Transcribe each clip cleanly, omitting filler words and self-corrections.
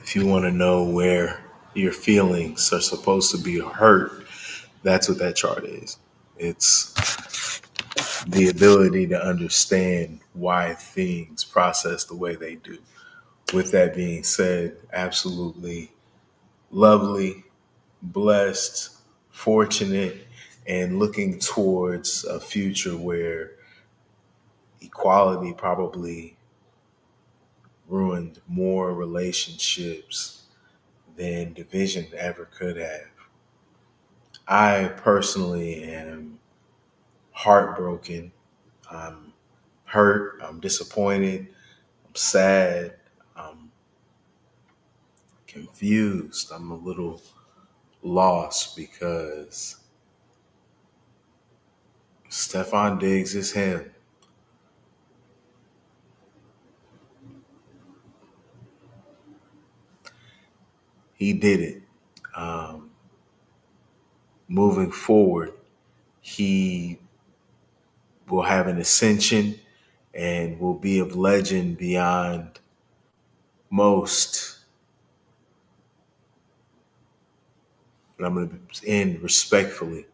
If you want to know where your feelings are supposed to be hurt, that's what that chart is. It's the ability to understand why things process the way they do. With that being said, absolutely lovely, blessed, fortunate, and looking towards a future where equality probably ruined more relationships than division ever could have. I personally am heartbroken. I'm hurt. I'm disappointed. I'm sad. I'm confused. I'm a little lost because Stefan Diggs is him. He did it. Um, Moving forward, he will have an ascension and will be of legend beyond most. And I'm going to end respectfully,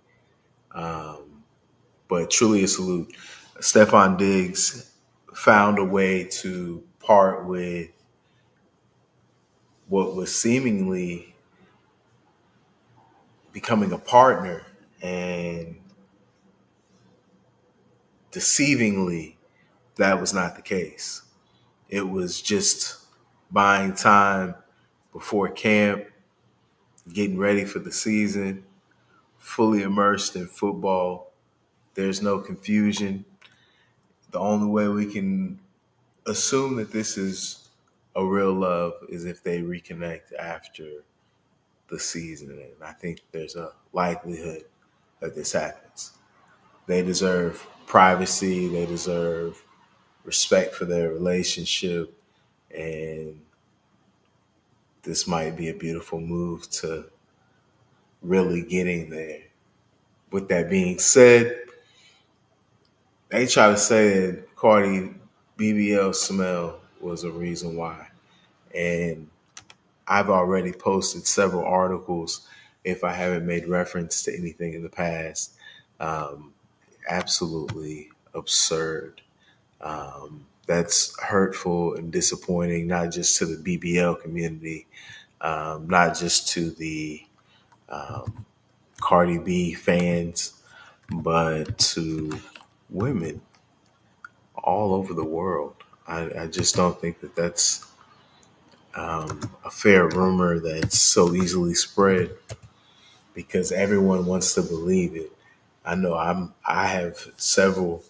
um, but truly a salute. Stefan Diggs found a way to part with what was seemingly becoming a partner, and deceivingly, that was not the case. It was just buying time before camp, getting ready for the season, fully immersed in football. There's no confusion. The only way we can assume that this is a real love is if they reconnect after the season. And I think there's a likelihood that this happens. They deserve privacy, they deserve respect for their relationship, and this might be a beautiful move to really getting there. With that being said, they try to say that Cardi BBL smell was a reason why. And I've already posted several articles if I haven't made reference to anything in the past. Um, Absolutely absurd. That's hurtful and disappointing, not just to the BBL community, not just to the um, Cardi B fans, but to women all over the world. I just don't think that that's a fair rumor that's so easily spread because everyone wants to believe it. I know I have several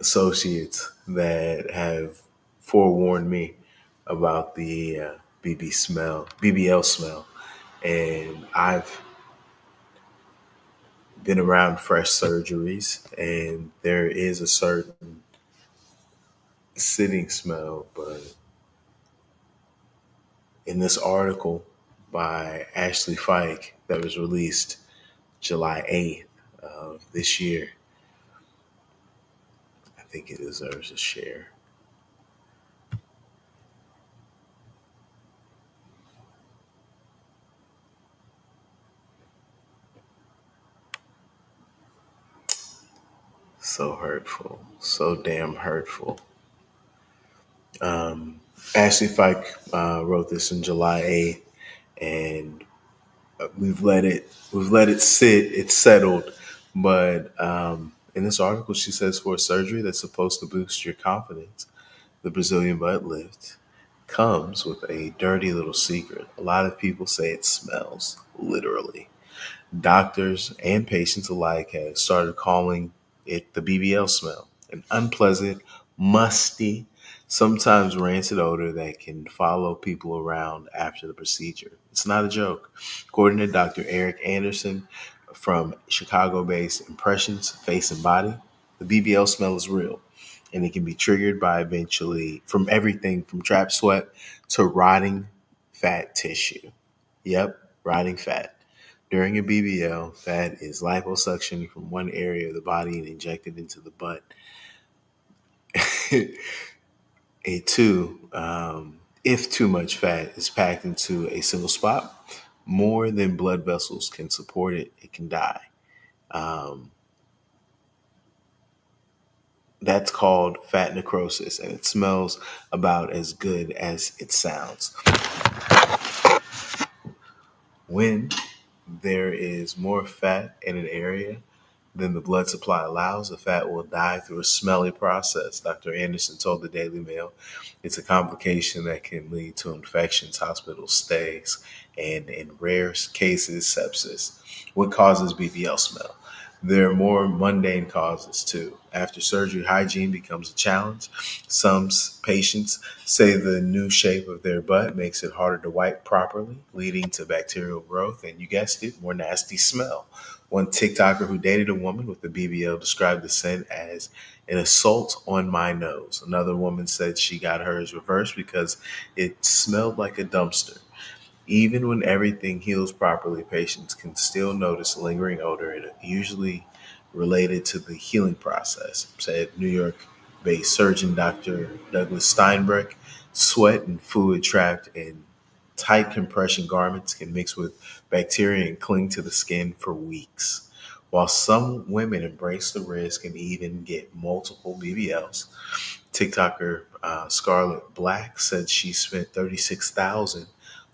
associates that have forewarned me about the BBL smell, and I've been around fresh surgeries, and there is a certain sitting smell. But in this article by Ashley Fike that was released July 8th of this year, I think it deserves a share. So hurtful, so damn hurtful. Um, Ashley Fike wrote this in July 8th, and we've let it sit. It's settled, but in this article, she says for a surgery that's supposed to boost your confidence, the Brazilian butt lift comes with a dirty little secret. A lot of people say it smells, literally. Doctors and patients alike have started calling it the BBL smell, an unpleasant, musty, sometimes rancid odor that can follow people around after the procedure. It's not a joke. According to Dr. Eric Anderson from Chicago based Impressions Face and Body, the BBL smell is real and it can be triggered by eventually from everything from trap sweat to rotting fat tissue. Yep, rotting fat. During a BBL, fat is liposuction from one area of the body and injected into the butt. It too If too much fat is packed into a single spot, more than blood vessels can support it, it can die. Um, that's called fat necrosis, and it smells about as good as it sounds. When there is more fat in an area than the blood supply allows, the fat will die through a smelly process. Dr. Anderson told the Daily Mail it's a complication that can lead to infections, hospital stays, and in rare cases, sepsis. What causes BBL smell? There are more mundane causes too. After surgery, hygiene becomes a challenge. Some patients say the new shape of their butt makes it harder to wipe properly, leading to bacterial growth and, you guessed it, more nasty smell. One TikToker who dated a woman with a BBL described the scent as an assault on my nose. Another woman said she got hers reversed because it smelled like a dumpster. Even when everything heals properly, patients can still notice lingering odor, and usually related to the healing process, said New York based surgeon Dr. Douglas Steinberg. Sweat and fluid trapped in tight compression garments can mix with bacteria and cling to the skin for weeks. While some women embrace the risk and even get multiple BBLs, TikToker Scarlett Black said she spent 36,000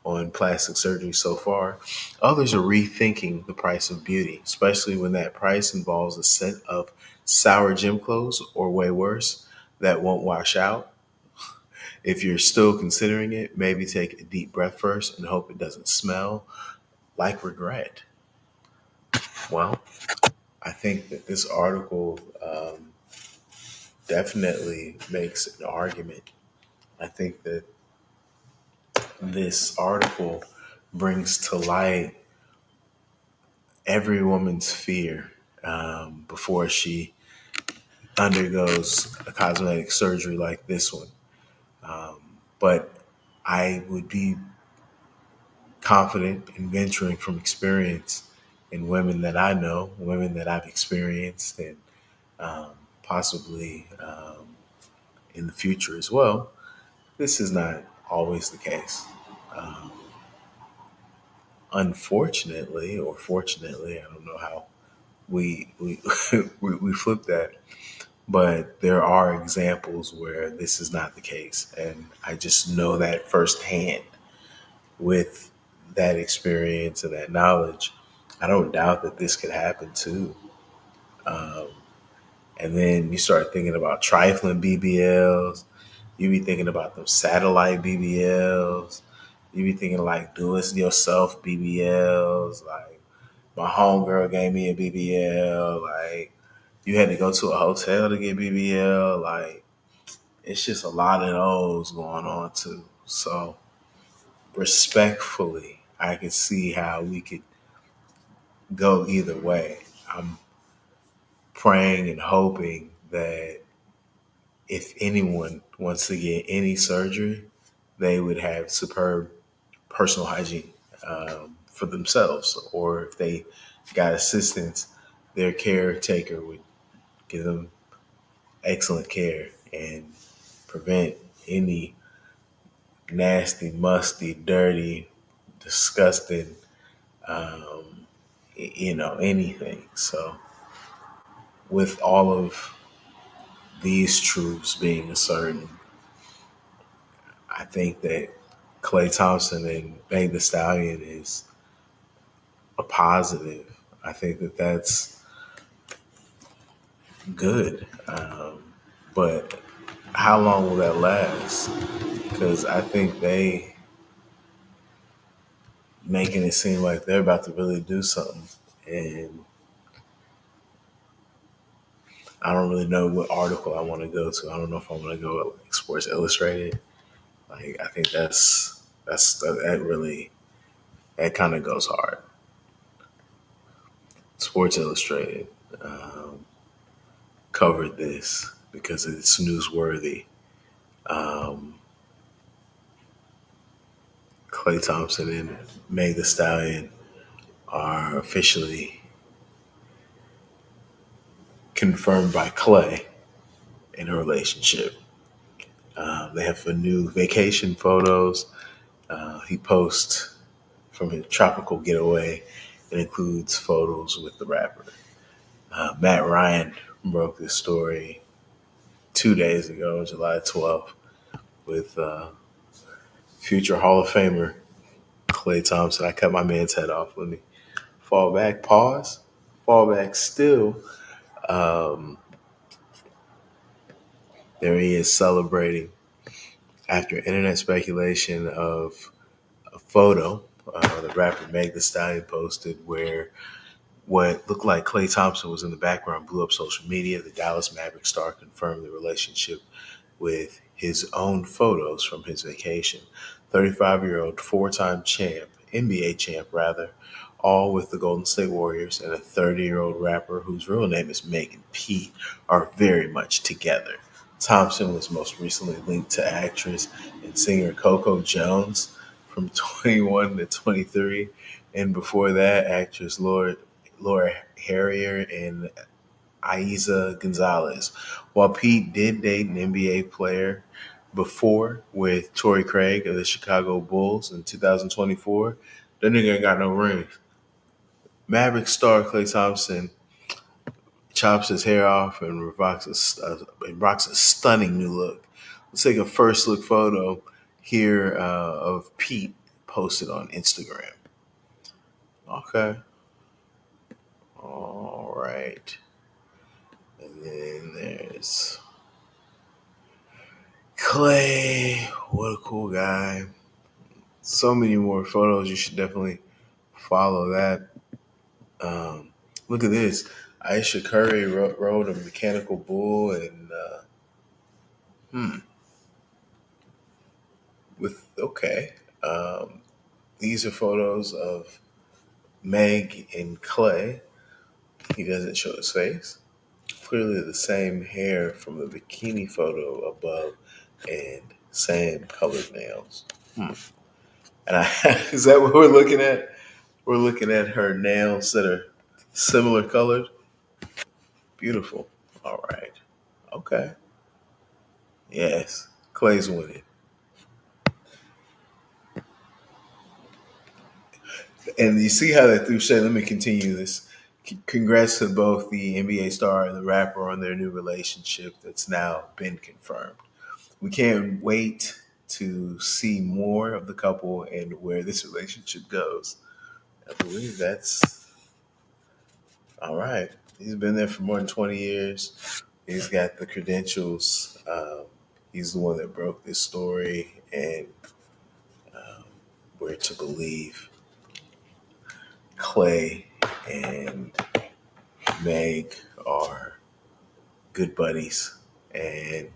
on plastic surgery so far. Others are rethinking the price of beauty, especially when that price involves a set of sour gym clothes or way worse that won't wash out. If you're still considering it, maybe take a deep breath first and hope it doesn't smell like regret. Well, I think that this article definitely makes an argument. I think that this article brings to light every woman's fear before she undergoes a cosmetic surgery like this one. Um, but I would be confident in venturing from experience in women that I know, women that I've experienced, and um, possibly in the future as well. This is not always the case. Um, Unfortunately, or fortunately, I don't know how we we flip that, but there are examples where this is not the case, and I just know that firsthand with that experience and that knowledge. I don't doubt that this could happen too. Um, and then you start thinking about trifling BBLs. You be thinking about them satellite BBLs. You be thinking like do it yourself BBLs. Like my homegirl gave me a BBL. Like you had to go to a hotel to get BBL. Like it's just a lot of those going on too. So respectfully, I can see how we could go either way. I'm praying and hoping that if anyone wants to get any surgery, they would have superb personal hygiene for themselves, or if they got assistance, their caretaker would give them excellent care and prevent any nasty, musty, dirty, disgusting, um, anything. So, with all of these truths being certain, I think that Klay Thompson and Meg the Stallion is a positive. I think that that's good. But how long will that last? Because I think they making it seem like they're about to really do something. And I don't really know what article I want to go to. I don't know if I want to go at like Sports Illustrated. Like I think that really that kind of goes hard. Sports Illustrated covered this because it's newsworthy. Um, Klay Thompson and Meg the Stallion are officially confirmed by Klay in a relationship. They have a new vacation photos. He posts from his tropical getaway. It includes photos with the rapper. Matt Ryan broke this story 2 days ago, July 12th, with future Hall of Famer Klay Thompson. I cut my man's head off. Let me fall back, pause, fall back still. Um, there he is celebrating after internet speculation of a photo the rapper Meg the Stallion posted where what looked like Klay Thompson was in the background blew up social media. The Dallas Maverick star confirmed the relationship with his own photos from his vacation. 35-year-old four-time champ, NBA champ rather, all with the Golden State Warriors, and a 30-year-old rapper whose real name is Megan Pete are very much together. Thompson was most recently linked to actress and singer Coco Jones from 21 to 23, and before that, actress Laura Harrier and Aiza Gonzalez. While Pete did date an NBA player before with Torrey Craig of the Chicago Bulls in 2024, that nigga ain't got no rings. Maverick star Klay Thompson chops his hair off and rocks a stunning new look. Let's take a first look photo here of Pete posted on Instagram. Okay. All right. And then there's Klay. What a cool guy. So many more photos. You should definitely follow that. Look at this. Aisha Curry rode a mechanical bull and with okay. Um, these are photos of Meg and Klay. He doesn't show his face. Clearly the same hair from the bikini photo above and same colored nails. And I, is that what we're looking at? We're looking at her nails that are similar colored. Beautiful. All right. Okay. Yes. Clay's winning. And you see how that threw shade. Let me continue this. Congrats to both the NBA star and the rapper on their new relationship that's now been confirmed. We can't wait to see more of the couple and where this relationship goes. I believe that's all right. He's been there for more than 20 years. He's got the credentials. He's the one that broke this story, and we're to believe Klay and Meg are good buddies, and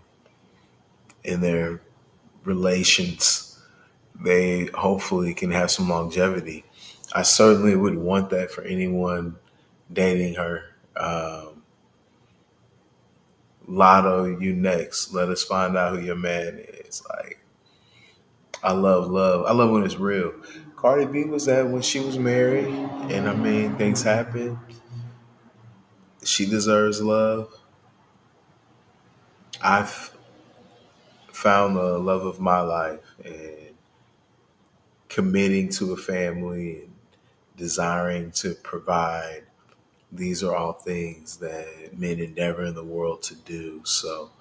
in their relations, they hopefully can have some longevity. I certainly would want that for anyone dating her. Lotto, you next. Let us find out who your man is. Like, I love love. I love when it's real. Cardi B was that when she was married, and I mean, things happen. She deserves love. I've found the love of my life and committing to a family and desiring to provide. These are all things that men endeavor in the world to do. So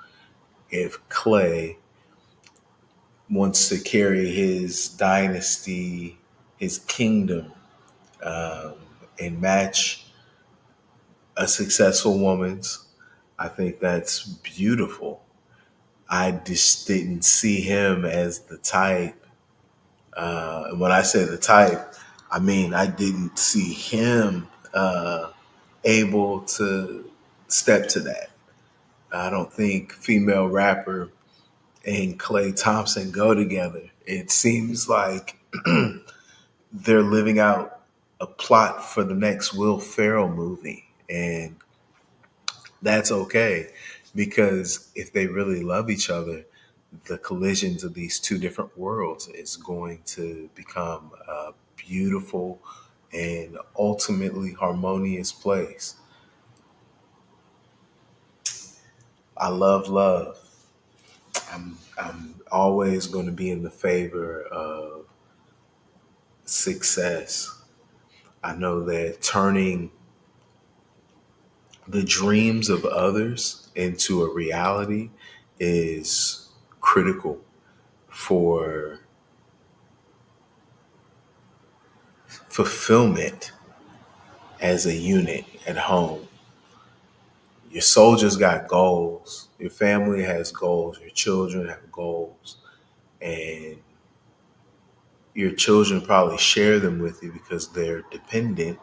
if Klay wants to carry his dynasty, his kingdom, um, and match a successful woman's, I think that's beautiful. I just didn't see him as the type. And when I say the type, I mean I didn't see him able to step to that. I don't think female rapper and Klay Thompson go together. It seems like they're living out a plot for the next Will Ferrell movie. And that's okay because if they really love each other, the collisions of these two different worlds is going to become a beautiful and ultimately harmonious place. I love love. I'm always going to be in the favor of success. I know that turning the dreams of others into a reality is critical for fulfillment as a unit at home. Your soldiers got goals, your family has goals, your children have goals, and your children probably share them with you because they're dependent.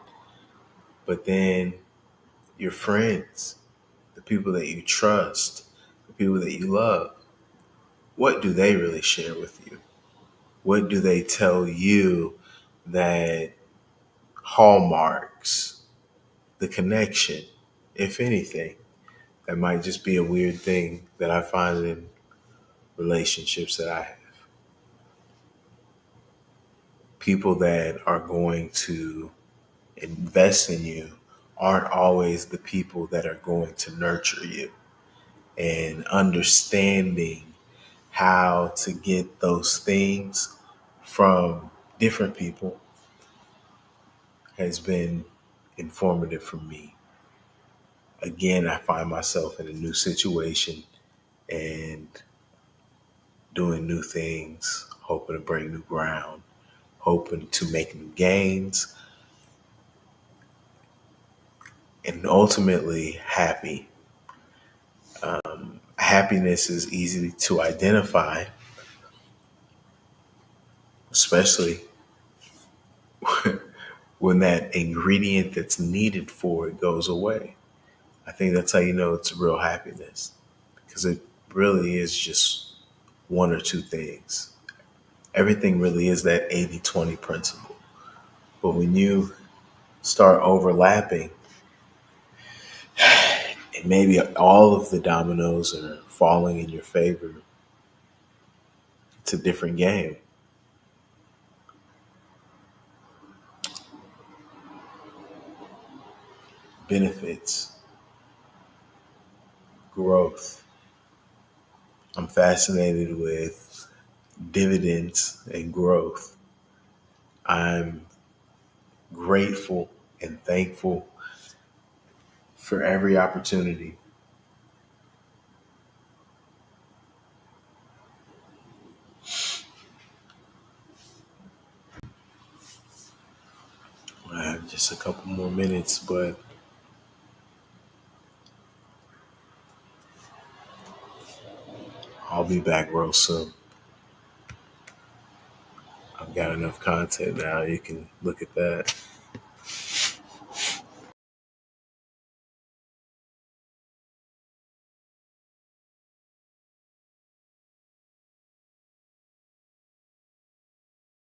But then your friends, the people that you trust, the people that you love, what do they really share with you? What do they tell you that hallmarks the connection, if anything? That might just be a weird thing that I find in relationships that I have. People that are going to invest in you aren't always the people that are going to nurture you. And understanding how to get those things from different people has been informative for me. Again, I find myself in a new situation and doing new things, hoping to break new ground, hoping to make new gains, and ultimately happy. Happiness is easy to identify, especially when that ingredient that's needed for it goes away. I think that's how you know it's real happiness, because it really is just one or two things. Everything really is that 80-20 principle. But when you start overlapping, and maybe all of the dominoes are falling in your favor, it's a different game. Benefits, growth. I'm fascinated with dividends and growth. I'm grateful and thankful for every opportunity. I have just a couple more minutes, but I'll be back real soon. I've got enough content now. You can look at that.